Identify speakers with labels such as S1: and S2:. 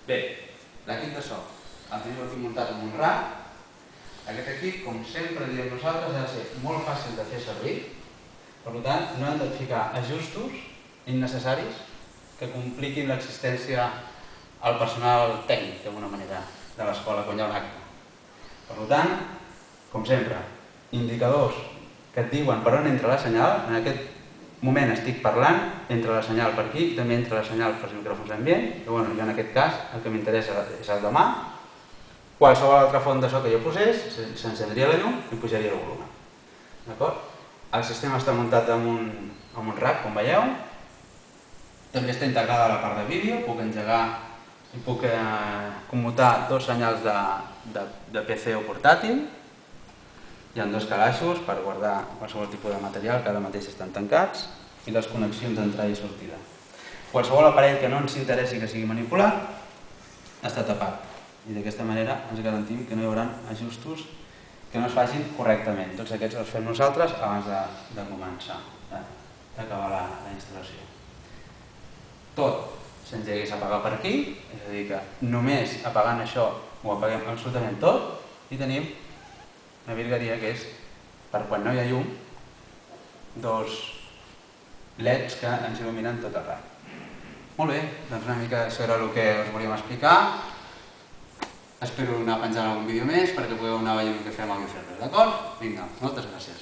S1: Bé, l'equip de so el tenim aquí muntat amb un rack. Aquest equip, com sempre diem nosaltres, ha de ser molt fàcil de fer servir. Per tant, no hem de ficar ajustos innecessaris que compliquin l'existència al personal tècnic, d'alguna manera, de l'escola quan hi ha un acte. Per tant, com sempre, indicadors que et diuen per on entra la senyal. En aquest moment estic parlant, entra la senyal per aquí, també entra la senyal pels micròfons ambient, però jo en aquest cas el que m'interessa és el de mà. Qualsevol altra font de so que jo posés, s'encendria la llum i pujaria el volum. D'acord? El sistema està muntat amb un rack, com veieu. També està integrada a la part de vídeo, puc engegar i puc commutar dos senyals de PC o portàtil. Hi ha dos calaixos per guardar qualsevol tipus de material que ara mateix estan tancats i les connexions d'entrada i sortida. Qualsevol aparell que no ens interessi que sigui manipulat està tapat i d'aquesta manera ens garantim que no hi haurà ajustos que no es facin correctament. Tots aquests els fem nosaltres abans de començar, d'acabar la instal·lació. Tot s'engega i s'apaga per aquí, és a dir que només apagant això ho apaguem absolutament tot i tenim una virgueria que és, per quan no hi ha llum, dos LEDs que ens il·luminen tot el rack. Molt bé, doncs una mica això era el que us volíem explicar. Espero anar penjant algun vídeo més perquè podeu anar veient el que fem al Guiferrer, d'acord? Vinga, moltes gràcies.